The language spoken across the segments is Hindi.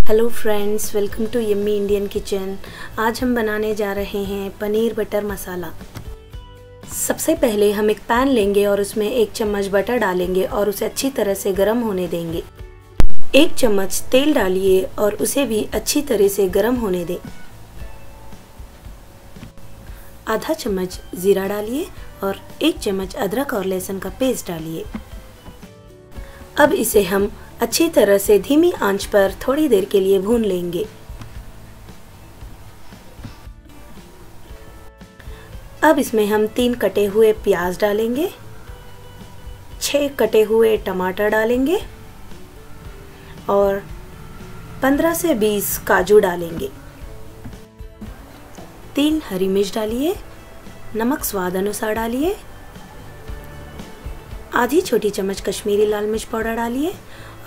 Hello friends, welcome to Yummy Indian Kitchen. आज हम बनाने जा रहे हैं पनीर बटर मसाला। सबसे पहले हम एक पैन लेंगे और उसमें 1 चम्मच बटर डालेंगे और उसे अच्छी तरह से गर्म होने देंगे। 1 चम्मच तेल डालिए और उसे भी अच्छी तरह से गर्म होने दें। आधा चम्मच जीरा डालिए और 1 चम्मच अदरक और लहसुन का पेस्ट डालिए। अब इसे हम अच्छी तरह से धीमी आंच पर थोड़ी देर के लिए भून लेंगे। अब इसमें हम 3 कटे हुए प्याज डालेंगे, 6 कटे हुए टमाटर डालेंगे और 15 से 20 काजू डालेंगे। 3 हरी मिर्च डालिए, नमक स्वाद अनुसार डालिए, आधी छोटी चम्मच कश्मीरी लाल मिर्च पाउडर डालिए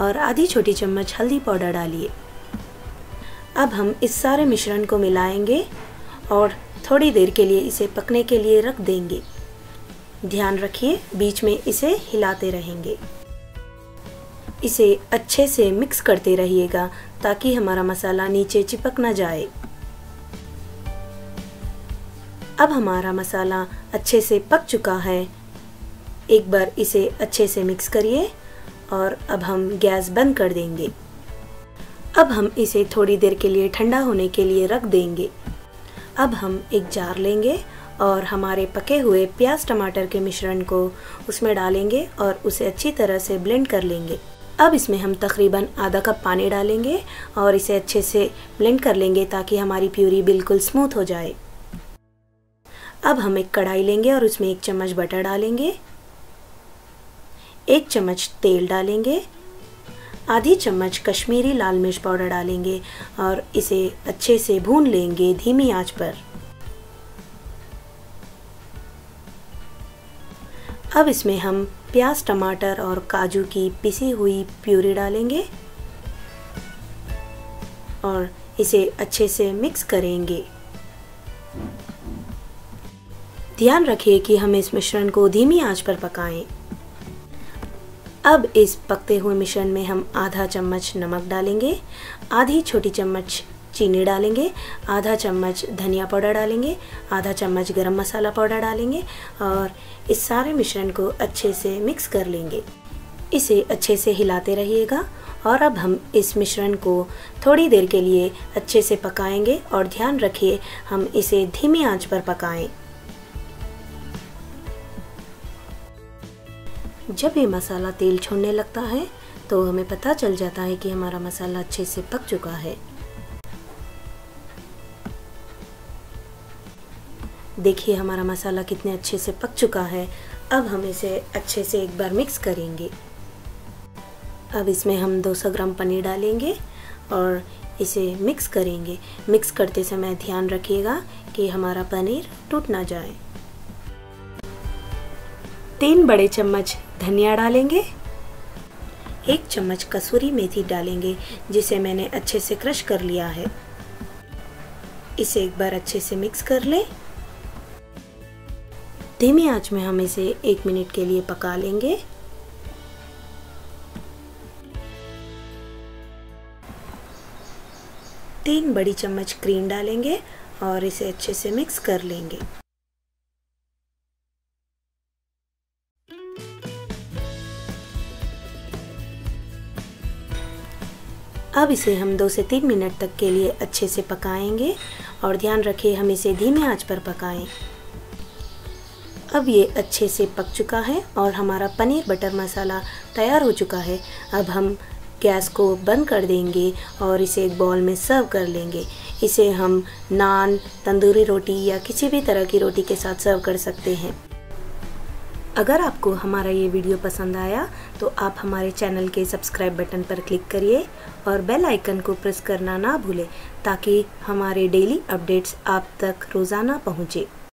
और आधी छोटी चम्मच हल्दी पाउडर डालिए। अब हम इस सारे मिश्रण को मिलाएंगे और थोड़ी देर के लिए इसे पकने के लिए रख देंगे। ध्यान रखिए, बीच में इसे हिलाते रहेंगे। इसे अच्छे से मिक्स करते रहिएगा ताकि हमारा मसाला नीचे चिपक न जाए। अब हमारा मसाला अच्छे से पक चुका है। एक बार इसे अच्छे से मिक्स करिए और अब हम गैस बंद कर देंगे। अब हम इसे थोड़ी देर के लिए ठंडा होने के लिए रख देंगे। अब हम एक जार लेंगे और हमारे पके हुए प्याज टमाटर के मिश्रण को उसमें डालेंगे और उसे अच्छी तरह से ब्लेंड कर लेंगे। अब इसमें हम तकरीबन आधा कप पानी डालेंगे और इसे अच्छे से ब्लेंड कर लेंगे ताकि हमारी प्यूरी बिल्कुल स्मूथ हो जाए। अब हम एक कढ़ाई लेंगे और उसमें 1 चम्मच बटर डालेंगे, 1 चम्मच तेल डालेंगे, आधी चम्मच कश्मीरी लाल मिर्च पाउडर डालेंगे और इसे अच्छे से भून लेंगे धीमी आंच पर। अब इसमें हम प्याज टमाटर और काजू की पिसी हुई प्यूरी डालेंगे और इसे अच्छे से मिक्स करेंगे। ध्यान रखिए कि हम इस मिश्रण को धीमी आंच पर पकाएं। अब इस पकते हुए मिश्रण में हम आधा चम्मच नमक डालेंगे, आधी छोटी चम्मच चीनी डालेंगे, आधा चम्मच धनिया पाउडर डालेंगे, आधा चम्मच गरम मसाला पाउडर डालेंगे और इस सारे मिश्रण को अच्छे से मिक्स कर लेंगे। इसे अच्छे से हिलाते रहिएगा और अब हम इस मिश्रण को थोड़ी देर के लिए अच्छे से पकाएंगे और ध्यान रखिए हम इसे धीमी आंच पर पकाएं। जब ये मसाला तेल छोड़ने लगता है तो हमें पता चल जाता है कि हमारा मसाला अच्छे से पक चुका है। देखिए हमारा मसाला कितने अच्छे से पक चुका है। अब हम इसे अच्छे से एक बार मिक्स करेंगे। अब इसमें हम 200 ग्राम पनीर डालेंगे और इसे मिक्स करेंगे। मिक्स करते समय ध्यान रखिएगा कि हमारा पनीर टूट ना जाए। 3 बड़े चम्मच धनिया डालेंगे, 1 चम्मच कसूरी मेथी डालेंगे जिसे मैंने अच्छे से क्रश कर लिया है। इसे एक बार अच्छे से मिक्स कर लें। धीमी आंच में हम इसे 1 मिनट के लिए पका लेंगे। तीन बड़ी चम्मच क्रीम डालेंगे और इसे अच्छे से मिक्स कर लेंगे। अब इसे हम 2 से 3 मिनट तक के लिए अच्छे से पकाएंगे और ध्यान रखिए हम इसे धीमी आंच पर पकाएं। अब ये अच्छे से पक चुका है और हमारा पनीर बटर मसाला तैयार हो चुका है। अब हम गैस को बंद कर देंगे और इसे एक बाउल में सर्व कर लेंगे। इसे हम नान, तंदूरी रोटी या किसी भी तरह की रोटी के साथ सर्व कर सकते हैं। अगर आपको हमारा ये वीडियो पसंद आया तो आप हमारे चैनल के सब्सक्राइब बटन पर क्लिक करिए और बेल आइकन को प्रेस करना ना भूलें ताकि हमारे डेली अपडेट्स आप तक रोज़ाना पहुँचे।